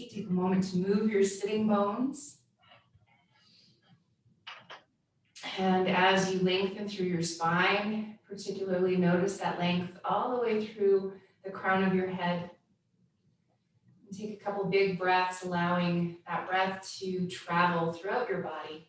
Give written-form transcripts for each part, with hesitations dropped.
seat, take a moment to move your sitting bones. And as you lengthen through your spine, particularly notice that length all the way through the crown of your head. And take a couple big breaths, allowing that breath to travel throughout your body.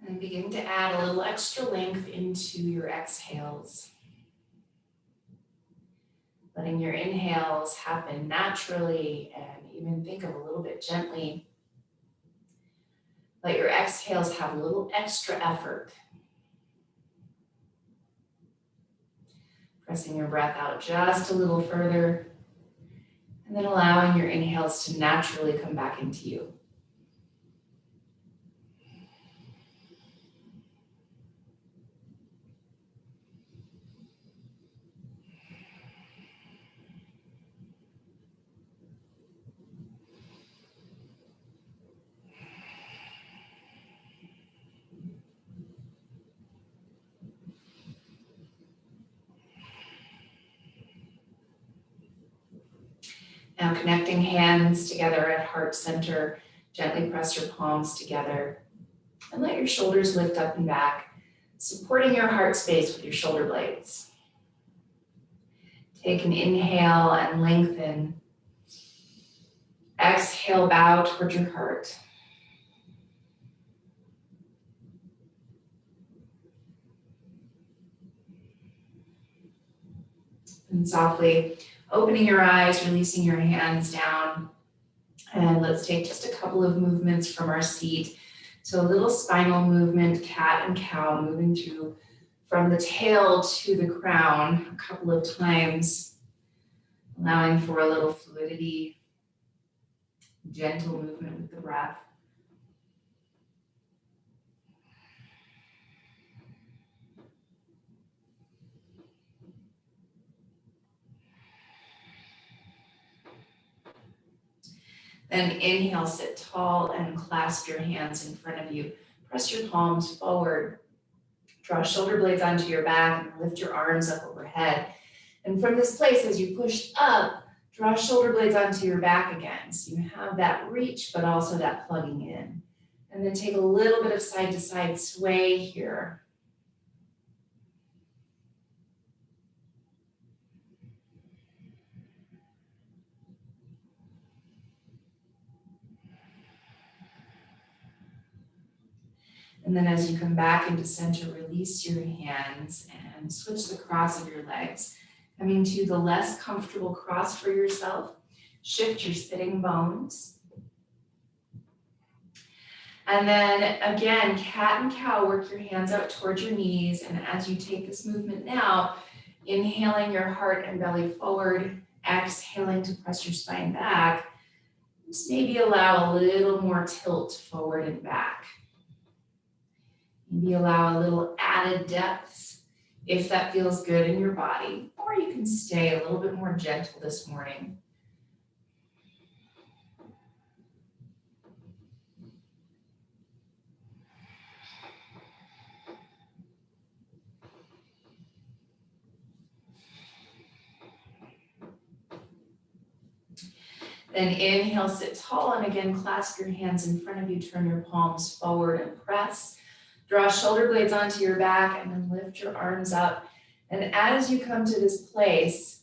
And begin to add a little extra length into your exhales. Letting your inhales happen naturally and even think of a little bit gently. Let your exhales have a little extra effort. Pressing your breath out just a little further, and then allowing your inhales to naturally come back into you. Now connecting hands together at heart center, gently press your palms together and let your shoulders lift up and back, supporting your heart space with your shoulder blades. Take an inhale and lengthen. Exhale, bow toward your heart. And softly opening your eyes, releasing your hands down. And let's take just a couple of movements from our seat. So a little spinal movement, cat and cow, moving through from the tail to the crown a couple of times, allowing for a little fluidity, gentle movement with the breath. Then inhale, sit tall and clasp your hands in front of you. Press your palms forward. Draw shoulder blades onto your back and lift your arms up overhead. And from this place, as you push up, draw shoulder blades onto your back again. So you have that reach, but also that plugging in. And then take a little bit of side to side sway here. And then as you come back into center, release your hands and switch the cross of your legs. Coming to the less comfortable cross for yourself, shift your sitting bones. And then again, cat and cow, work your hands out towards your knees. And as you take this movement now, inhaling your heart and belly forward, exhaling to press your spine back, just maybe allow a little more tilt forward and back. Maybe allow a little added depth if that feels good in your body, or you can stay a little bit more gentle this morning. Then inhale, sit tall, and again, clasp your hands in front of you, turn your palms forward and press. Draw shoulder blades onto your back and then lift your arms up. And as you come to this place,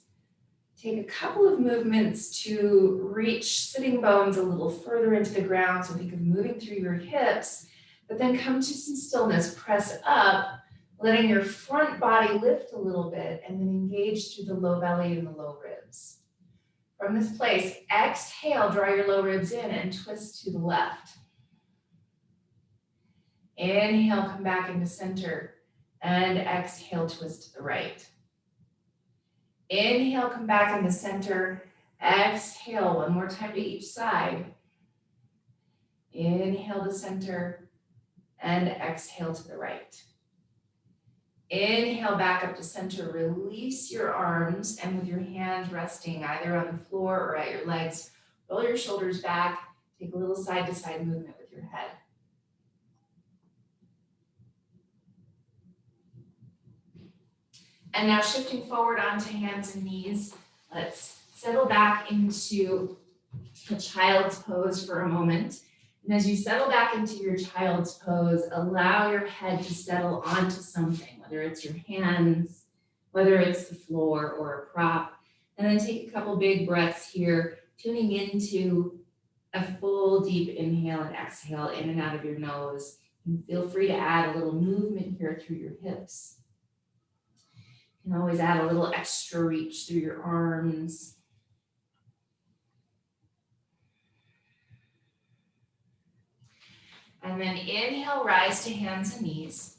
take a couple of movements to reach sitting bones a little further into the ground. So think of moving through your hips, but then come to some stillness, press up, letting your front body lift a little bit and then engage through the low belly and the low ribs. From this place, exhale, draw your low ribs in and twist to the left. Inhale, come back into center, and exhale, twist to the right. Inhale, come back into center, exhale, one more time to each side. Inhale to center, and exhale to the right. Inhale back up to center, release your arms, and with your hands resting either on the floor or at your legs, roll your shoulders back, take a little side to side movement with your head. And now shifting forward onto hands and knees, let's settle back into a child's pose for a moment. And as you settle back into your child's pose, allow your head to settle onto something, whether it's your hands, whether it's the floor or a prop. And then take a couple big breaths here, tuning into a full deep inhale and exhale in and out of your nose. And feel free to add a little movement here through your hips. You can always add a little extra reach through your arms. And then inhale, rise to hands and knees.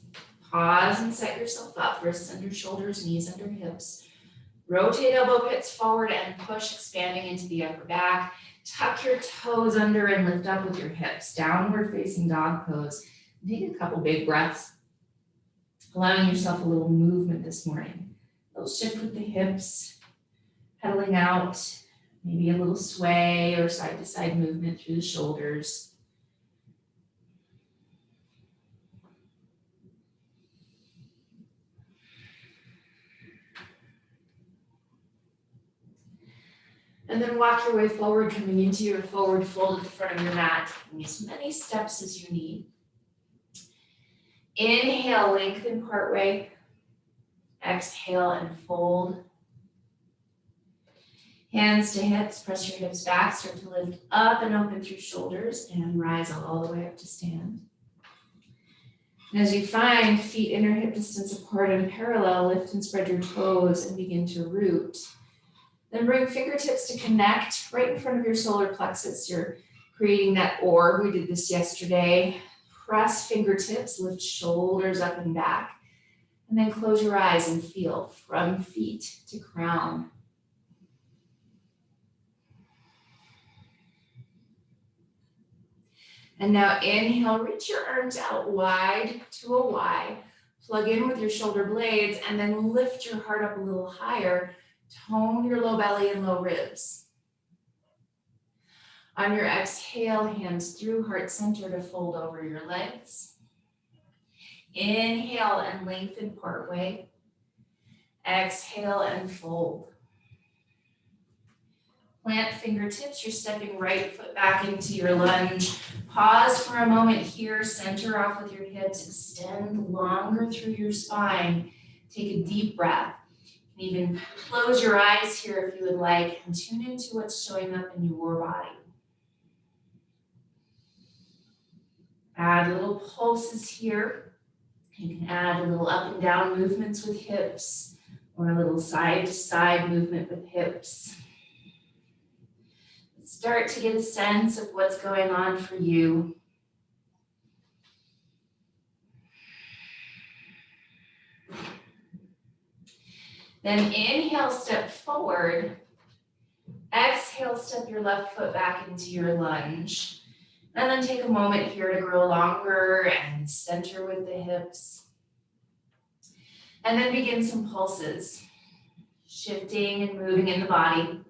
Pause and set yourself up, wrists under shoulders, knees under hips. Rotate elbow pits forward and push, expanding into the upper back. Tuck your toes under and lift up with your hips. Downward facing dog pose. And take a couple big breaths, allowing yourself a little movement this morning. A little shift with the hips, pedaling out, maybe a little sway or side to side movement through the shoulders. And then walk your way forward, coming into your forward fold at the front of your mat, taking as many steps as you need. Inhale, lengthen partway. Exhale and fold. Hands to hips, press your hips back, start to lift up and open through shoulders and rise all the way up to stand. And as you find feet inner hip distance apart and parallel, lift and spread your toes and begin to root. Then bring fingertips to connect right in front of your solar plexus. You're creating that orb. We did this yesterday. Press fingertips, lift shoulders up and back. And then close your eyes and feel from feet to crown. And now inhale, reach your arms out wide to a Y. Plug in with your shoulder blades and then lift your heart up a little higher. Tone your low belly and low ribs. On your exhale, hands through heart center to fold over your legs. Inhale and lengthen partway. Exhale and fold. Plant fingertips, you're stepping right foot back into your lunge. Pause for a moment here, center off with your hips, extend longer through your spine. Take a deep breath. You can even close your eyes here if you would like and tune into what's showing up in your body. Add little pulses here. You can add a little up and down movements with hips or a little side to side movement with hips. Start to get a sense of what's going on for you. Then inhale, step forward. Exhale, step your left foot back into your lunge. And then take a moment here to grow longer and center with the hips. And then begin some pulses, shifting and moving in the body.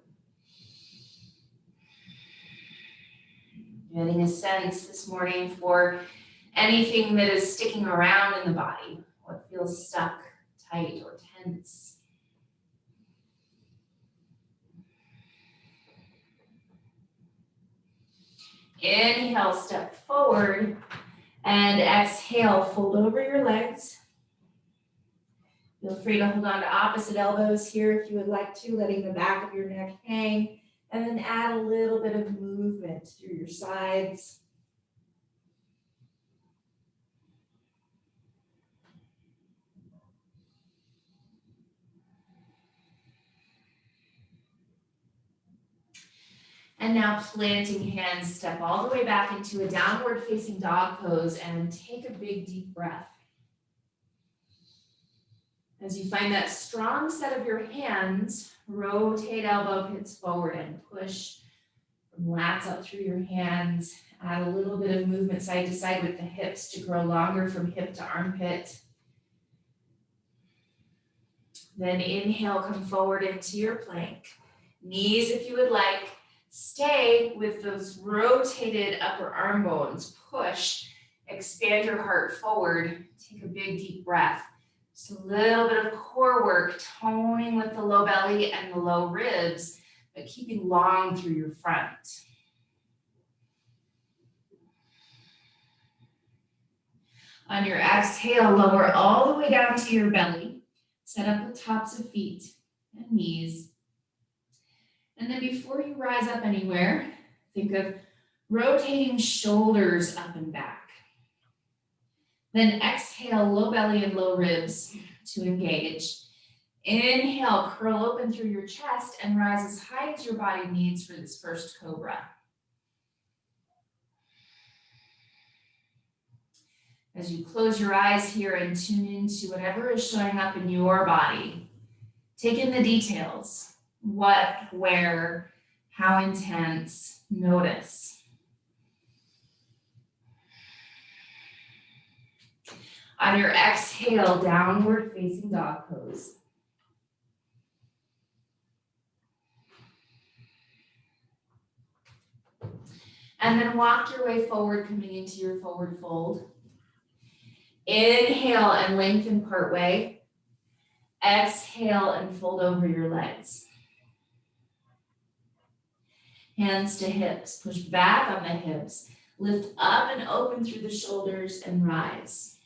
Getting a sense this morning for anything that is sticking around in the body, what feels stuck, tight, or tense. Inhale, step forward, and exhale, fold over your legs. Feel free to hold on to opposite elbows here if you would like to, letting the back of your neck hang, and then add a little bit of movement through your sides. And now planting hands, step all the way back into a downward facing dog pose and take a big deep breath. As you find that strong set of your hands, rotate elbow pits forward and push from lats up through your hands Add a little bit of movement side to side with the hips to grow longer from hip to armpit. Then inhale, come forward into your plank. Knees, if you would like, stay with those rotated upper arm bones. Push, expand your heart forward. Take a big deep breath. Just a little bit of core work, toning with the low belly and the low ribs, but keeping long through your front. On your exhale, lower all the way down to your belly. Set up the tops of feet and knees. And then before you rise up anywhere, think of rotating shoulders up and back. Then exhale, low belly and low ribs to engage. Inhale, curl open through your chest and rise as high as your body needs for this first cobra. As you close your eyes here and tune into whatever is showing up in your body, take in the details. What, where, how intense, notice. On your exhale, downward facing dog pose. And then walk your way forward, coming into your forward fold. Inhale and lengthen part way. Exhale and fold over your legs. Hands to hips, push back on the hips. Lift up and open through the shoulders and rise.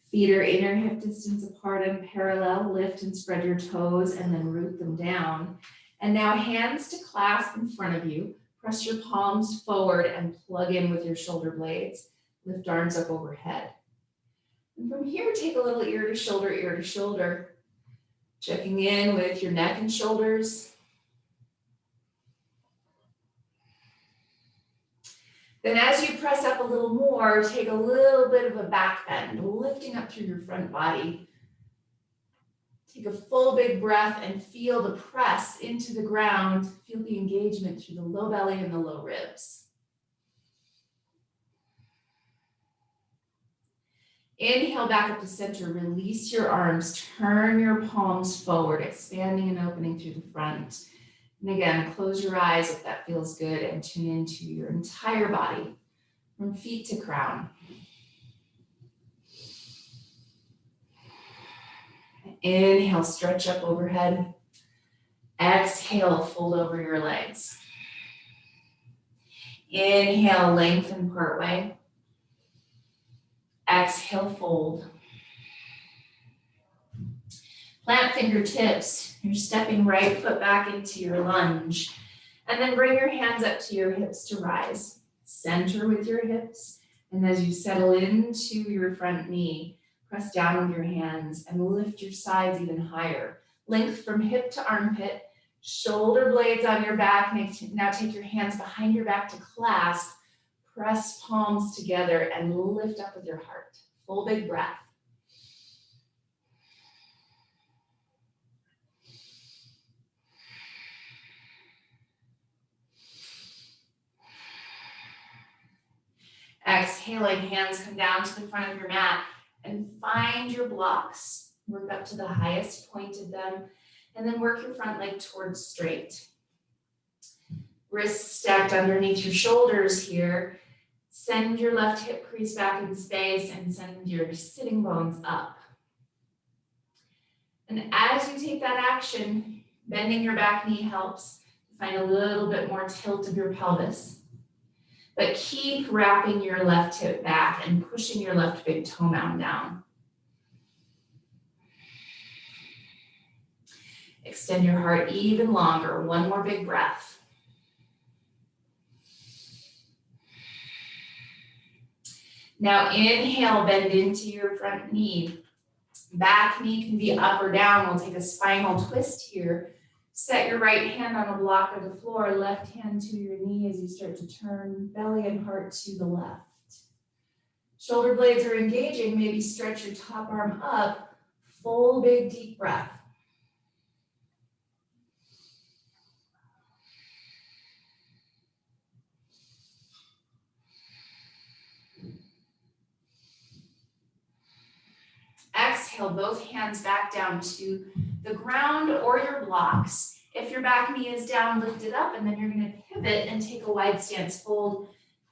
Feet are inner hip distance apart and parallel. Lift and spread your toes and then root them down. And now hands to clasp in front of you. Press your palms forward and plug in with your shoulder blades. Lift arms up overhead. And from here, take a little ear to shoulder. Checking in with your neck and shoulders. Then as you press up a little more, take a little bit of a back bend, lifting up through your front body. Take a full big breath and feel the press into the ground. Feel the engagement through the low belly and the low ribs. Inhale back up to center, release your arms, turn your palms forward, expanding and opening through the front. And again, close your eyes if that feels good and tune into your entire body from feet to crown. Inhale, stretch up overhead. Exhale, fold over your legs. Inhale, lengthen part way. Exhale, fold. Plant fingertips. You're stepping right foot back into your lunge. And then bring your hands up to your hips to rise. Center with your hips. And as you settle into your front knee, press down with your hands and lift your sides even higher. Length from hip to armpit. Shoulder blades on your back. Now take your hands behind your back to clasp. Press palms together and lift up with your heart. Full big breath. Exhaling, hands come down to the front of your mat and find your blocks. Work up to the highest point of them and then work your front leg towards straight. Wrists stacked underneath your shoulders here. Send your left hip crease back in space and send your sitting bones up. And as you take that action, bending your back knee helps. Find a little bit more tilt of your pelvis. But keep wrapping your left hip back and pushing your left big toe mound down. Extend your heart even longer. One more big breath. Now inhale, bend into your front knee. Back knee can be up or down. We'll take a spinal twist here. Set your right hand on a block of the floor, left hand to your knee as you start to turn belly and heart to the left. Shoulder blades are engaging. Maybe stretch your top arm up. Full big deep breath. exhale, both hands back down to the ground or your blocks. If your back knee is down, lift it up, and then you're gonna pivot and take a wide stance fold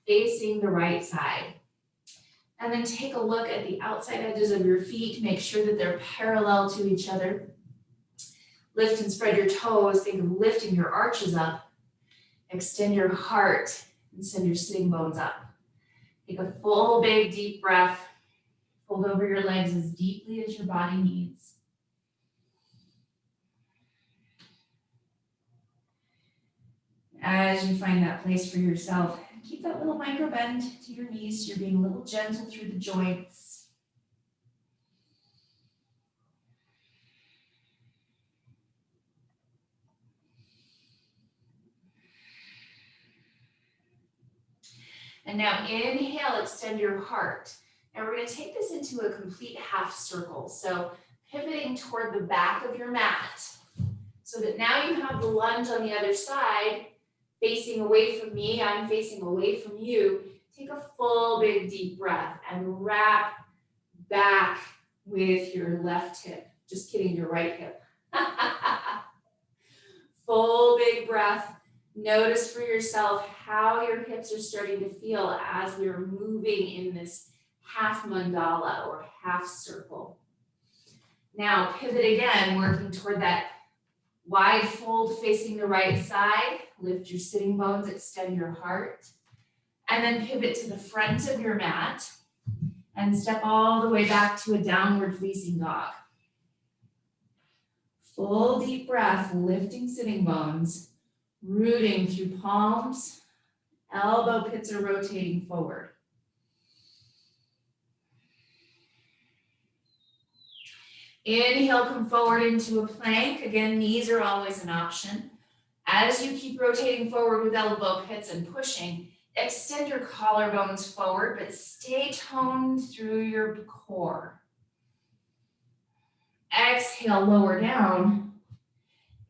facing the right side. And then take a look at the outside edges of your feet. Make sure that they're parallel to each other. Lift and spread your toes. Think of lifting your arches up. Extend your heart and send your sitting bones up. Take a full, big, deep breath. Fold over your legs as deeply as your body needs. As you find that place for yourself, keep that little micro bend to your knees. You're being a little gentle through the joints. And now inhale, extend your heart. And we're going to take this into a complete half circle. So pivoting toward the back of your mat so that now you have the lunge on the other side facing away from me. I'm facing away from you. Take a full big deep breath and wrap back with your left hip. Just kidding, your right hip. Full big breath. Notice for yourself how your hips are starting to feel as we're moving in this half mandala or half circle. Now pivot again, working toward that wide fold facing the right side. Lift your sitting bones, extend your heart. And then pivot to the front of your mat and step all the way back to a downward facing dog. Full deep breath, lifting sitting bones, rooting through palms, elbow pits are rotating forward. Inhale, come forward into a plank. Again, knees are always an option. As you keep rotating forward with elbow pits and pushing, extend your collarbones forward, but stay toned through your core. Exhale, lower down.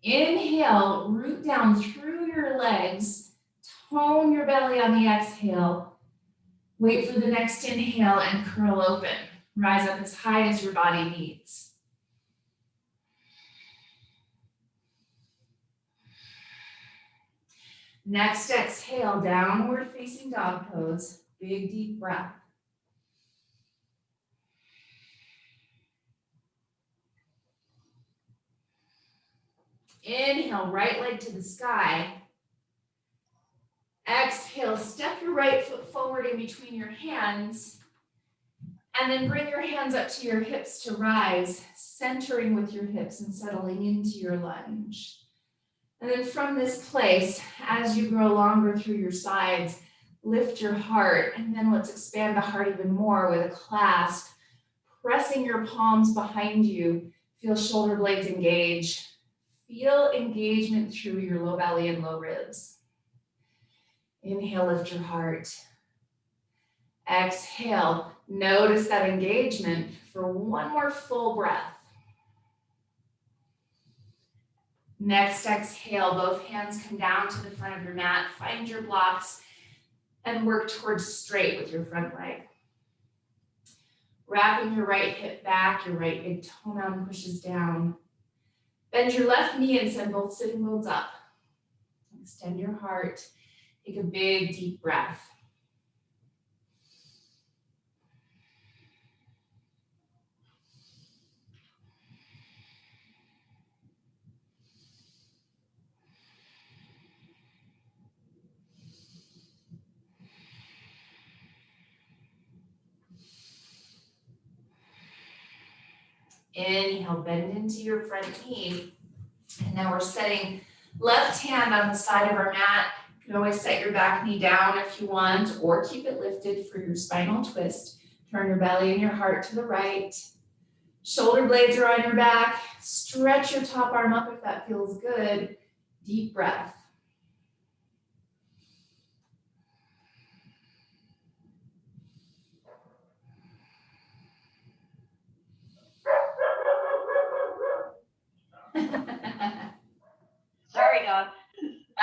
Inhale, root down through your legs. Tone your belly on the exhale. Wait for the next inhale and curl open. Rise up as high as your body needs. Next exhale, downward facing dog pose. Big deep breath. Inhale, right leg to the sky. Exhale, step your right foot forward in between your hands. And then bring your hands up to your hips to rise, centering with your hips and settling into your lunge. And then from this place, as you grow longer through your sides, lift your heart, and then let's expand the heart even more with a clasp, pressing your palms behind you. Feel shoulder blades engage. Feel engagement through your low belly and low ribs. Inhale, lift your heart. Exhale, notice that engagement for one more full breath. Next exhale, both hands come down to the front of your mat. Find your blocks and work towards straight with your front leg. Wrapping your right hip back, your right big toe mountain pushes down. Bend your left knee and send both sitting bones up. Extend your heart. Take a big deep breath. Inhale, bend into your front knee. And now we're setting left hand on the side of our mat. You can always set your back knee down if you want, or keep it lifted for your spinal twist. Turn your belly and your heart to the right. Shoulder blades are on your back. Stretch your top arm up if that feels good. Deep breath. Sorry, dog.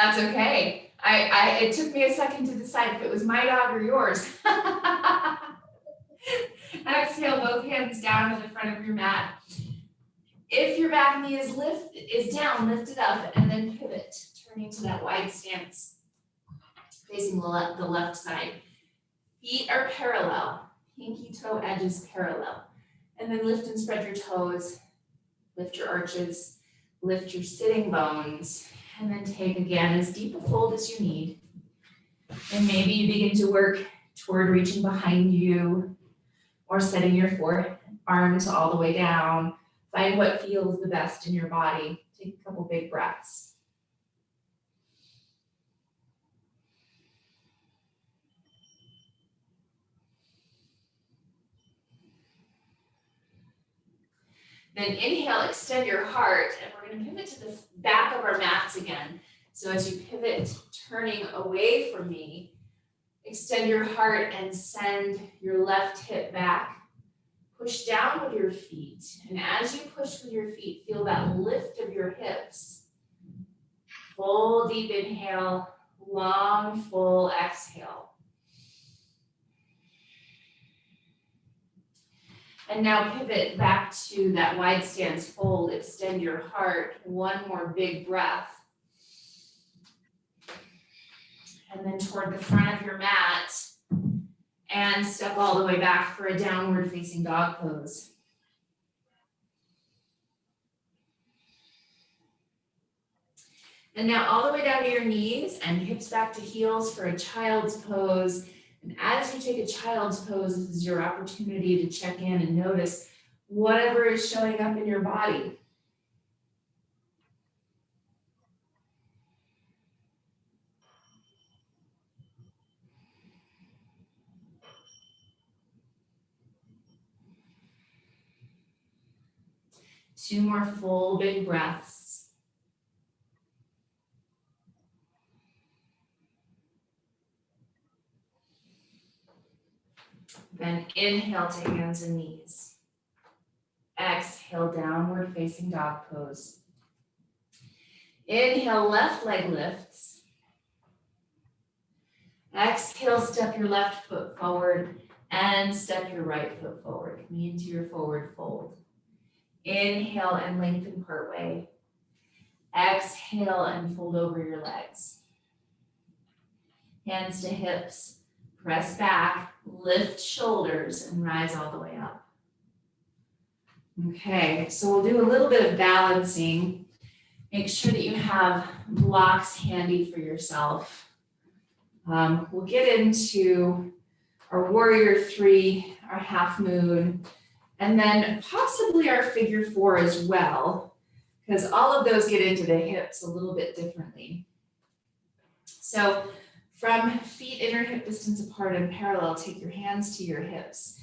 That's okay. It took me a second to decide if it was my dog or yours. And Exhale, both hands down to the front of your mat. If your back knee is down, lift it up and then pivot, turning to that wide stance, facing the left side. Feet are parallel, pinky toe edges parallel. And then lift and spread your toes, lift your arches, lift your sitting bones, and then take again as deep a fold as you need. And maybe you begin to work toward reaching behind you or setting your forearms all the way down. Find what feels the best in your body. Take a couple big breaths. Then inhale, extend your heart, and we're going to pivot to the back of our mats again. So as you pivot, turning away from me, extend your heart and send your left hip back. Push down with your feet. And as you push with your feet, feel that lift of your hips. Full deep inhale, long, full exhale. And now pivot back to that wide stance fold. Extend your heart. One more big breath. And then toward the front of your mat. And step all the way back for a downward facing dog pose. And now all the way down to your knees and hips back to heels for a child's pose. And as you take a child's pose, this is your opportunity to check in and notice whatever is showing up in your body. Two more full big breaths. Then inhale to hands and knees. Exhale, downward facing dog pose. Inhale, left leg lifts. Exhale, step your left foot forward and step your right foot forward. Come into your forward fold. Inhale and lengthen part way. Exhale and fold over your legs. Hands to hips, press back, lift shoulders and rise all the way up. Okay, so we'll do a little bit of balancing. Make sure that you have blocks handy for yourself. We'll get into our warrior three, our half moon, and then possibly our figure four as well, because all of those get into the hips a little bit differently. So from feet inner hip distance apart and parallel, take your hands to your hips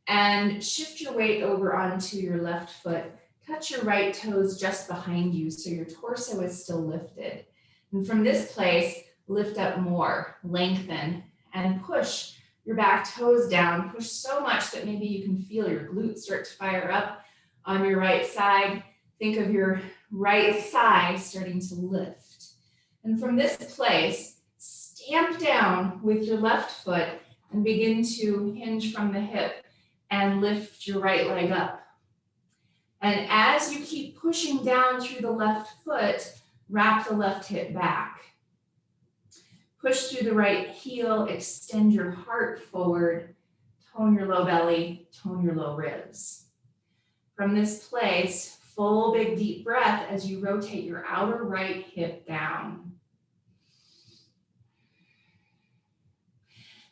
and shift your weight over onto your left foot. Touch your right toes just behind you so your torso is still lifted. And from this place, lift up more, lengthen, and push your back toes down. Push so much that maybe you can feel your glutes start to fire up on your right side. Think of your right thigh starting to lift. And from this place, stamp down with your left foot and begin to hinge from the hip and lift your right leg up. And as you keep pushing down through the left foot, wrap the left hip back. Push through the right heel, extend your heart forward, tone your low belly, tone your low ribs. From this place, full big deep breath as you rotate your outer right hip down.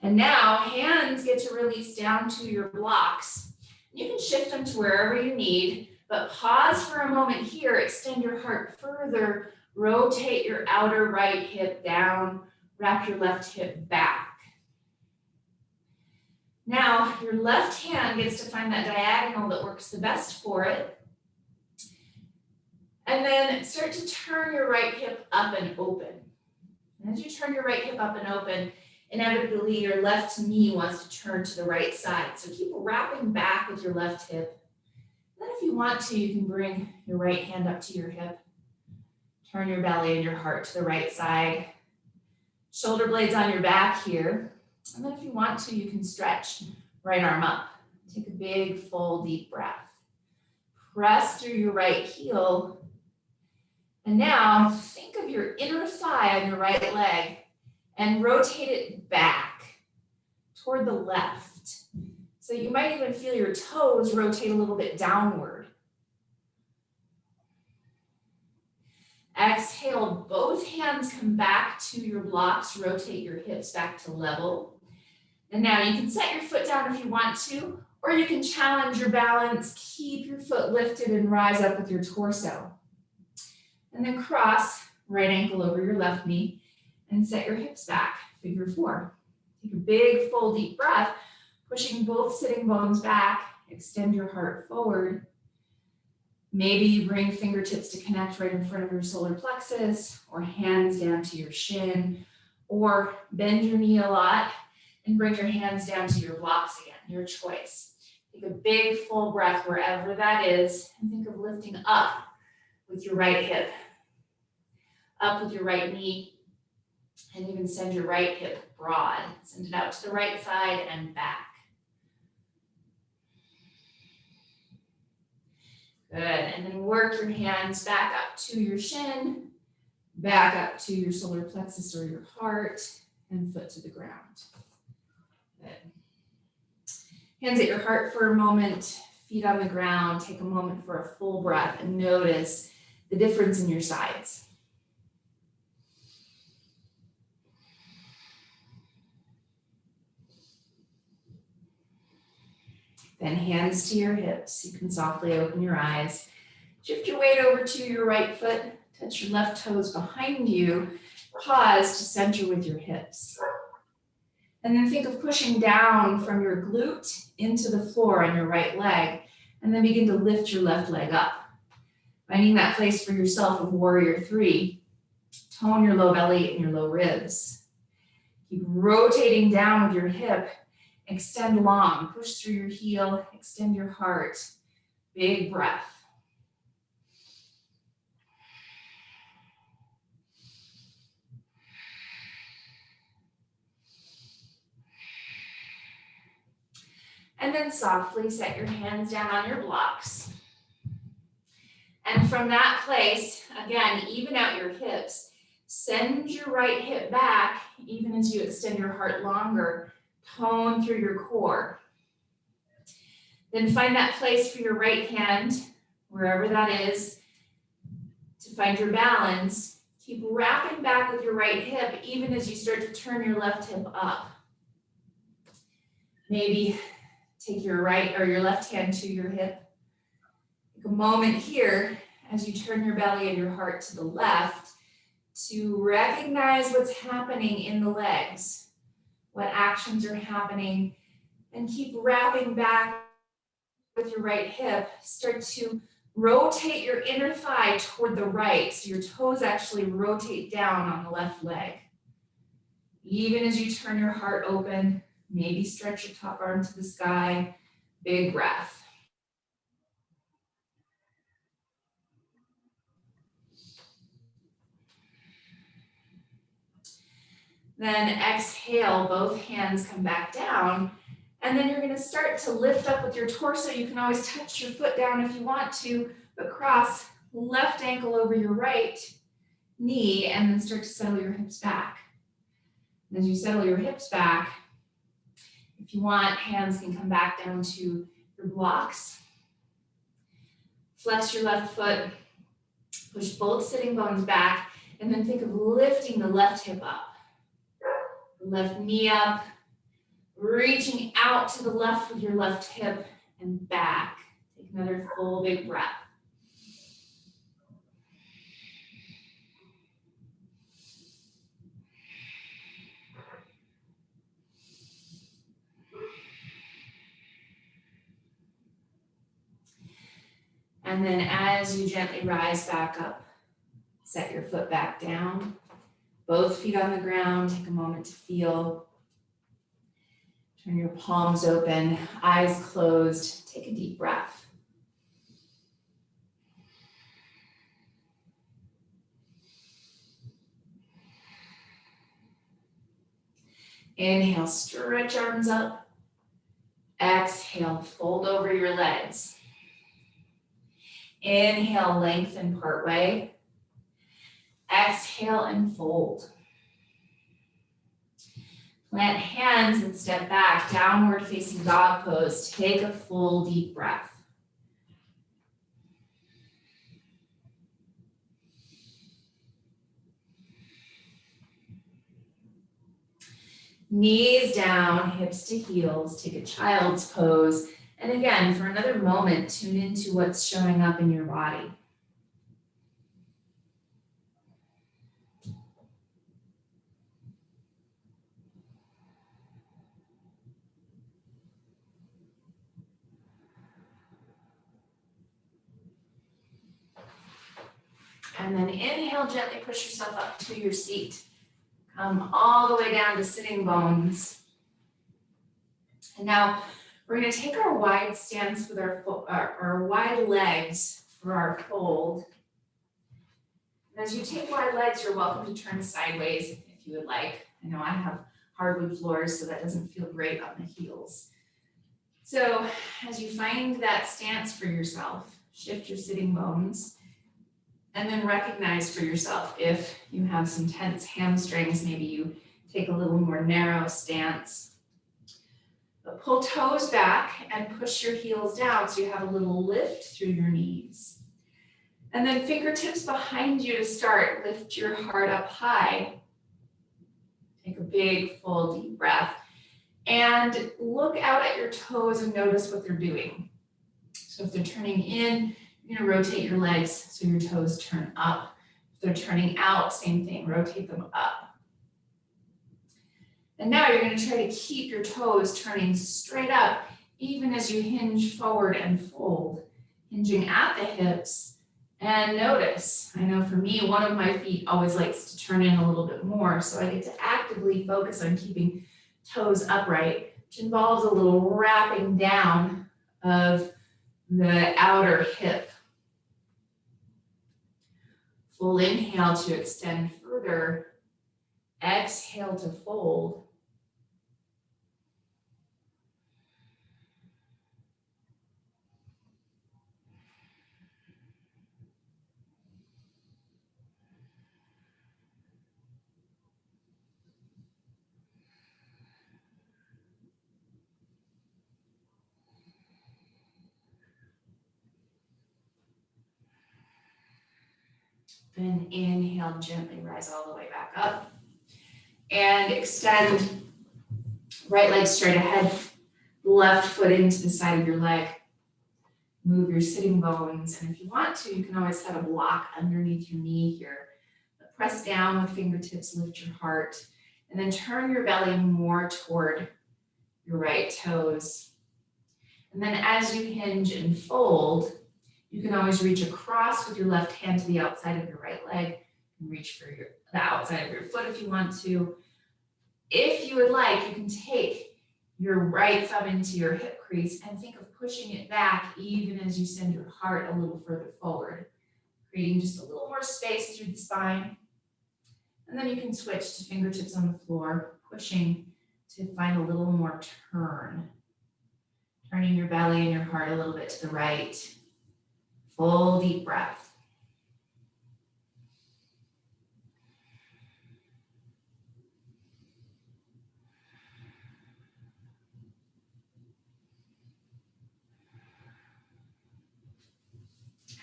And now hands get to release down to your blocks. You can shift them to wherever you need, but pause for a moment here, extend your heart further, rotate your outer right hip down, wrap your left hip back. Now, your left hand gets to find that diagonal that works the best for it. And then start to turn your right hip up and open. And as you turn your right hip up and open, inevitably your left knee wants to turn to the right side. So keep wrapping back with your left hip. Then if you want to, you can bring your right hand up to your hip. Turn your belly and your heart to the right side. Shoulder blades on your back here. And then if you want to, you can stretch right arm up Take a big, full, deep breath. Press through your right heel. And now think of your inner thigh on your right leg and rotate it back toward the left. So you might even feel your toes rotate a little bit downward. Exhale, both hands come back to your blocks, rotate your hips back to level. And now you can set your foot down if you want to, or you can challenge your balance, keep your foot lifted and rise up with your torso. And then cross right ankle over your left knee and set your hips back, figure four. Take a big, full, deep breath, pushing both sitting bones back, extend your heart forward. Maybe you bring fingertips to connect right in front of your solar plexus, or hands down to your shin, or bend your knee a lot and bring your hands down to your blocks again, your choice. Take a big full breath wherever that is, and think of lifting up with your right hip, up with your right knee, and even send your right hip broad. Send it out to the right side and back. Good, and then work your hands back up to your shin, back up to your solar plexus or your heart, and foot to the ground. Good. Hands at your heart for a moment, feet on the ground. Take a moment for a full breath and notice the difference in your sides. Then hands to your hips. You can softly open your eyes. Shift your weight over to your right foot. Touch your left toes behind you. Pause to center with your hips. And then think of pushing down from your glute into the floor on your right leg. And then begin to lift your left leg up. Finding that place for yourself of warrior three. Tone your low belly and your low ribs. Keep rotating down with your hip. Extend long, push through your heel, extend your heart. Big breath. And then softly set your hands down on your blocks. And from that place, again, even out your hips. Send your right hip back, even as you extend your heart longer. Tone through your core. Then find that place for your right hand, wherever that is, to find your balance. Keep wrapping back with your right hip, even as you start to turn your left hip up. Maybe take your right or your left hand to your hip. Take a moment here as you turn your belly and your heart to the left to recognize what's happening in the legs, what actions are happening, and keep wrapping back with your right hip. Start to rotate your inner thigh toward the right, so your toes actually rotate down on the left leg. Even as you turn your heart open, maybe stretch your top arm to the sky. Big breath. Then exhale, both hands come back down. And then you're going to start to lift up with your torso. You can always touch your foot down if you want to, but cross left ankle over your right knee and then start to settle your hips back. And as you settle your hips back, if you want, hands can come back down to your blocks. Flex your left foot, push both sitting bones back, and then think of lifting the left hip up. Left knee up, reaching out to the left with your left hip and back. Take another full big breath. And then as you gently rise back up, set your foot back down. Both feet on the ground, take a moment to feel. Turn your palms open, eyes closed, take a deep breath. Inhale, stretch arms up. Exhale, fold over your legs. Inhale, lengthen part way. Exhale and fold. Plant hands and step back, downward facing dog pose. Take a full deep breath. Knees down, hips to heels, take a child's pose. And again, for another moment, tune into what's showing up in your body. And then inhale, gently push yourself up to your seat. Come all the way down to sitting bones. And now we're going to take our wide stance with our wide legs for our fold. And as you take wide legs, you're welcome to turn sideways if you would like. I know I have hardwood floors, so that doesn't feel great on the heels. So as you find that stance for yourself, shift your sitting bones. And then recognize for yourself if you have some tense hamstrings, maybe you take a little more narrow stance. But pull toes back and push your heels down so you have a little lift through your knees. And then fingertips behind you to start. Lift your heart up high. Take a big, full, deep breath. And look out at your toes and notice what they're doing. So if they're turning in, you're going to rotate your legs so your toes turn up. If they're turning out, same thing, rotate them up. And now you're going to try to keep your toes turning straight up, even as you hinge forward and fold, hinging at the hips. And notice, I know for me, one of my feet always likes to turn in a little bit more, so I get to actively focus on keeping toes upright, which involves a little wrapping down of the outer hip. Full inhale to extend further. Exhale to fold. Then inhale, gently rise all the way back up. And extend right leg straight ahead, left foot into the side of your leg. Move your sitting bones. And if you want to, you can always set a block underneath your knee here. But press down with fingertips, lift your heart, and then turn your belly more toward your right toes. And then as you hinge and fold, you can always reach across with your left hand to the outside of your right leg and reach for the outside of your foot if you want to. If you would like, you can take your right thumb into your hip crease and think of pushing it back even as you send your heart a little further forward, creating just a little more space through the spine. And then you can switch to fingertips on the floor, pushing to find a little more turn. Turning your belly and your heart a little bit to the right. Full deep breath.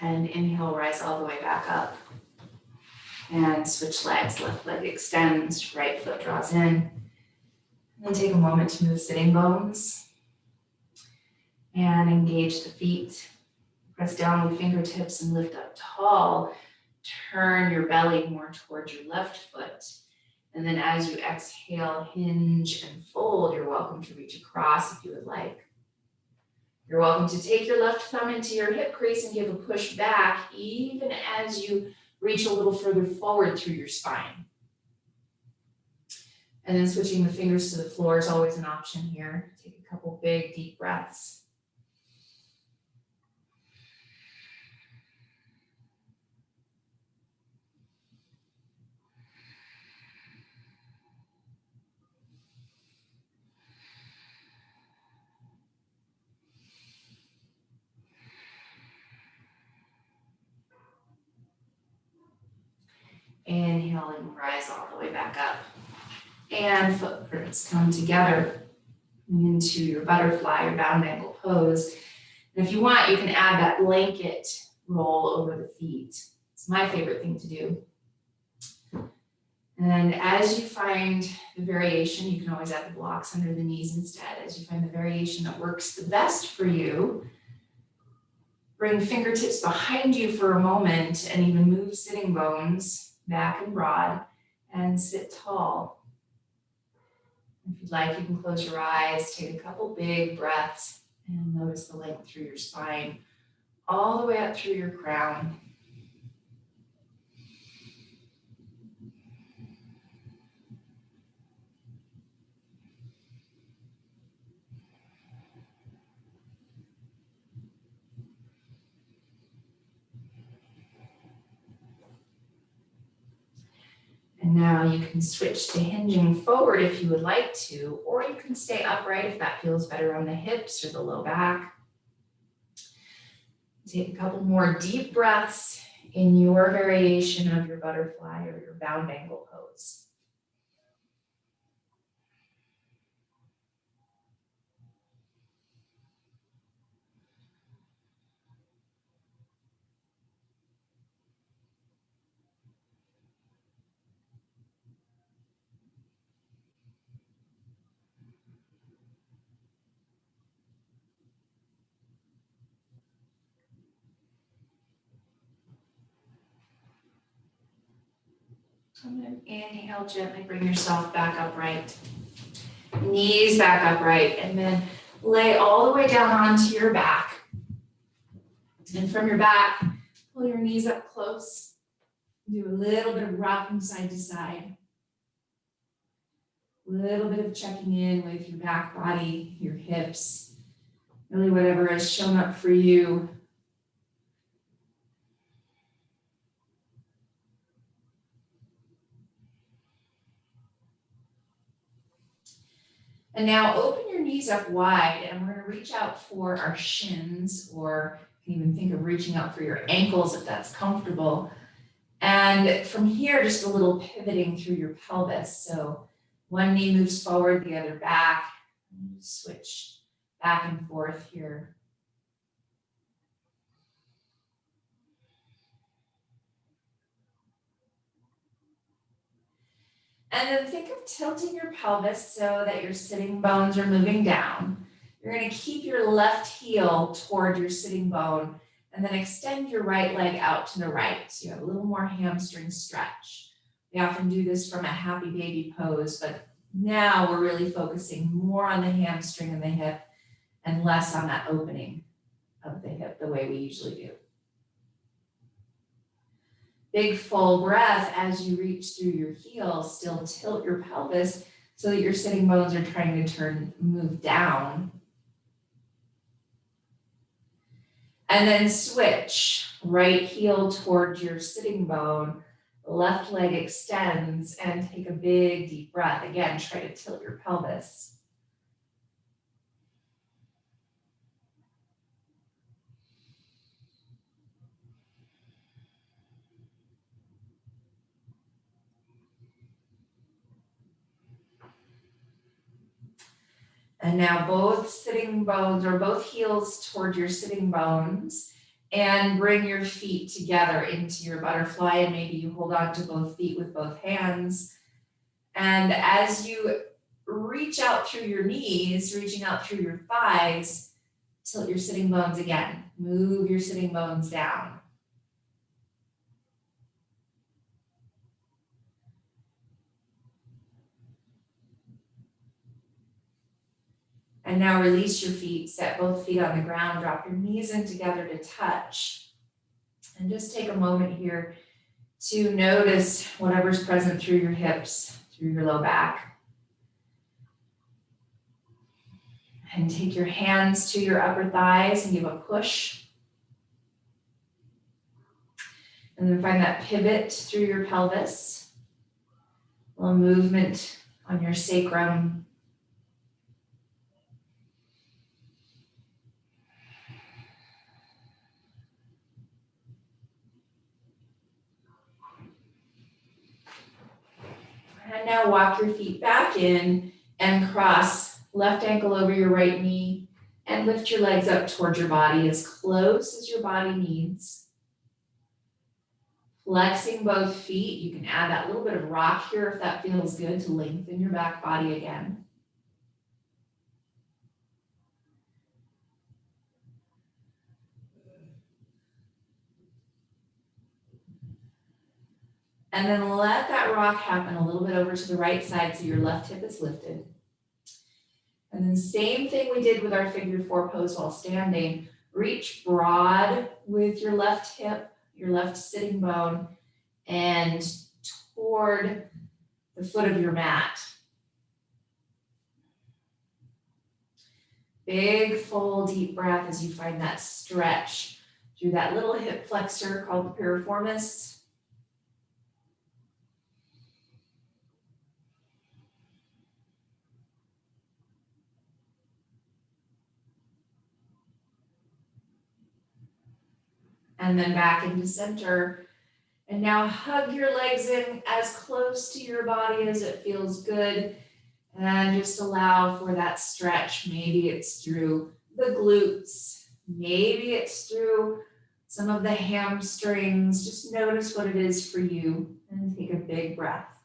And inhale, rise all the way back up. And switch legs, left leg extends, right foot draws in. And then take a moment to move sitting bones. And engage the feet. Press down with fingertips and lift up tall. Turn your belly more towards your left foot. And then as you exhale, hinge and fold, you're welcome to reach across if you would like. You're welcome to take your left thumb into your hip crease and give a push back, even as you reach a little further forward through your spine. And then switching the fingers to the floor is always an option here. Take a couple big, deep breaths. inhale and rise all the way back up. And footprints come together into your butterfly or bound ankle pose. And if you want, you can add that blanket roll over the feet. It's my favorite thing to do. And as you find the variation, you can always add the blocks under the knees instead. As you find the variation that works the best for you, bring fingertips behind you for a moment and even move sitting bones back and broad and sit tall. If you'd like, you can close your eyes, take a couple big breaths, and notice the length through your spine, all the way up through your crown. And now you can switch to hinging forward if you would like to, or you can stay upright if that feels better on the hips or the low back. Take a couple more deep breaths in your variation of your butterfly or your bound ankle pose. And then inhale, gently bring yourself back upright. Knees back upright, and then lay all the way down onto your back. And from your back, pull your knees up close. Do a little bit of rocking side to side. A little bit of checking in with your back body, your hips, really whatever has shown up for you. And now open your knees up wide, and we're going to reach out for our shins, or you can even think of reaching out for your ankles if that's comfortable. And from here, just a little pivoting through your pelvis. So one knee moves forward, the other back. Switch back and forth here. And then think of tilting your pelvis so that your sitting bones are moving down. You're going to keep your left heel toward your sitting bone and then extend your right leg out to the right. So you have a little more hamstring stretch. We often do this from a happy baby pose, but now we're really focusing more on the hamstring and the hip and less on that opening of the hip the way we usually do. Big full breath as you reach through your heels. Still tilt your pelvis so that your sitting bones are trying to move down. And then switch. Right heel towards your sitting bone. Left leg extends, and take a big deep breath. Again, try to tilt your pelvis. And now both sitting bones, or both heels toward your sitting bones, and bring your feet together into your butterfly, and maybe you hold on to both feet with both hands. And as you reach out through your knees, reaching out through your thighs, tilt your sitting bones again. Move your sitting bones down. And now release your feet, set both feet on the ground, drop your knees in together to touch. And just take a moment here to notice whatever's present through your hips, through your low back. And take your hands to your upper thighs and give a push. And then find that pivot through your pelvis. A little movement on your sacrum. now walk your feet back in and cross left ankle over your right knee and lift your legs up towards your body as close as your body needs. Flexing both feet, you can add that little bit of rock here if that feels good to lengthen your back body again. And then let that rock happen a little bit over to the right side so your left hip is lifted. And then same thing we did with our figure four pose while standing. Reach broad with your left hip, your left sitting bone, and toward the foot of your mat. Big, full, deep breath as you find that stretch through that little hip flexor called the piriformis. And then back into center. And now hug your legs in as close to your body as it feels good. And just allow for that stretch. Maybe it's through the glutes. Maybe it's through some of the hamstrings. Just notice what it is for you and take a big breath.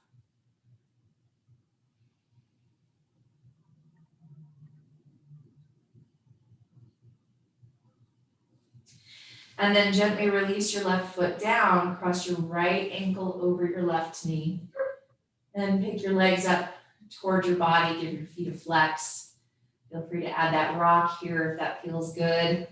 And then gently release your left foot down, cross your right ankle over your left knee. And pick your legs up toward your body, give your feet a flex. Feel free to add that rock here if that feels good.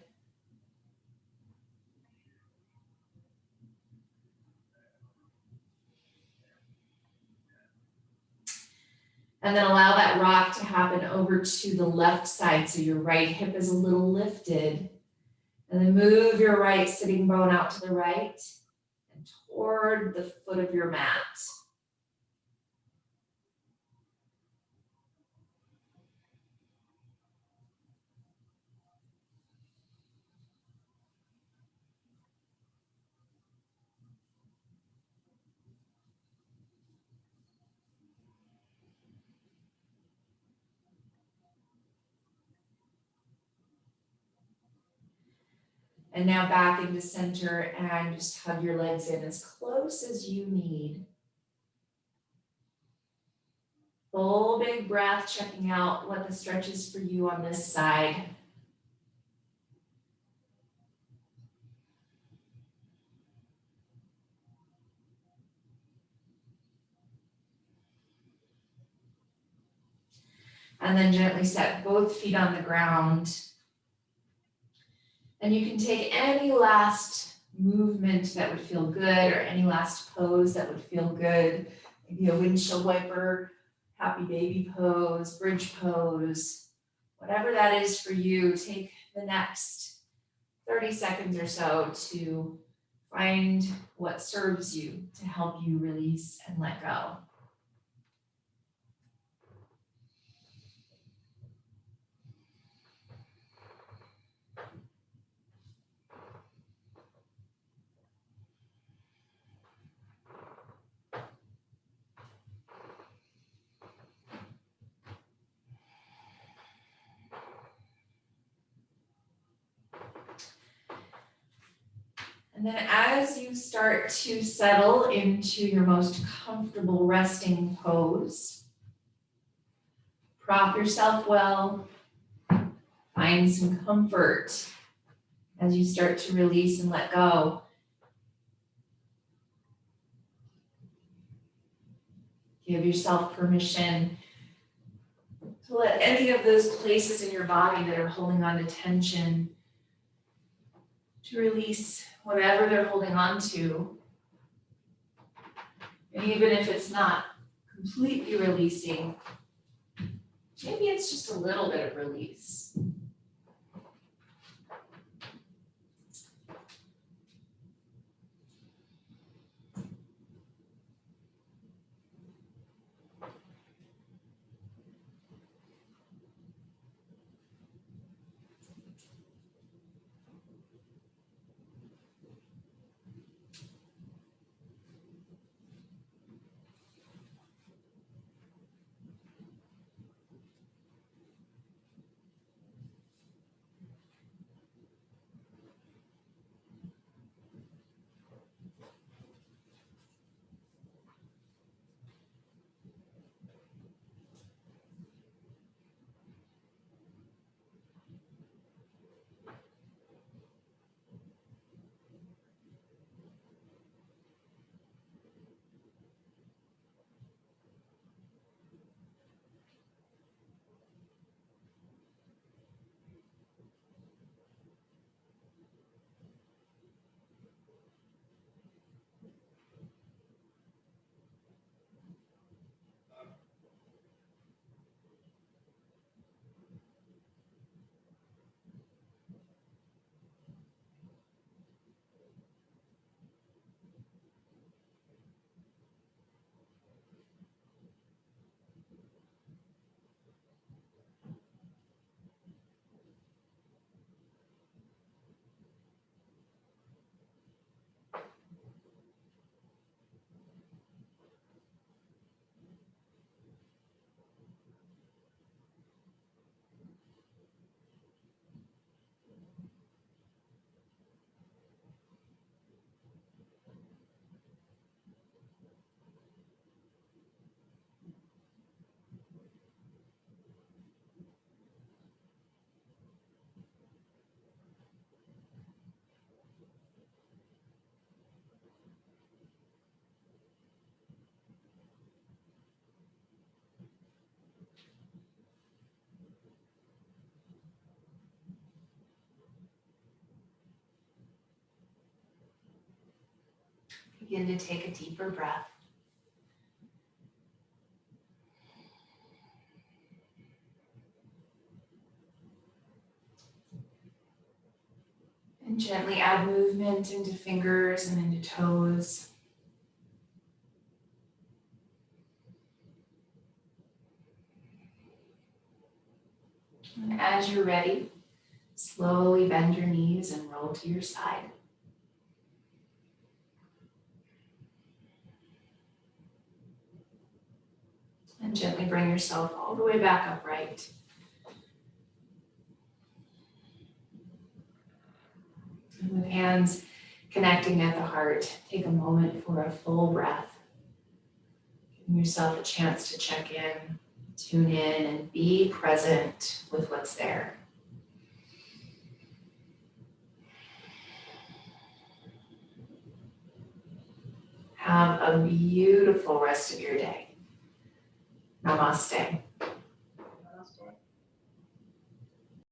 And then allow that rock to happen over to the left side so your right hip is a little lifted. And then move your right sitting bone out to the right and toward the foot of your mat. And now back into center and just hug your legs in as close as you need. Full big breath, checking out what the stretch is for you on this side. And then gently set both feet on the ground. And you can take any last movement that would feel good or any last pose that would feel good. Maybe a windshield wiper, happy baby pose, bridge pose, whatever that is for you. Take the next 30 seconds or so to find what serves you to help you release and let go. And then as you start to settle into your most comfortable resting pose, prop yourself well, find some comfort as you start to release and let go. Give yourself permission to let any of those places in your body that are holding on to tension to release whatever they're holding on to. And even if it's not completely releasing, maybe it's just a little bit of release. Begin to take a deeper breath. And gently add movement into fingers and into toes. And as you're ready, slowly bend your knees and roll to your side. And gently bring yourself all the way back upright. And with hands connecting at the heart, take a moment for a full breath. Giving yourself a chance to check in, tune in, and be present with what's there. Have a beautiful rest of your day. Namaste.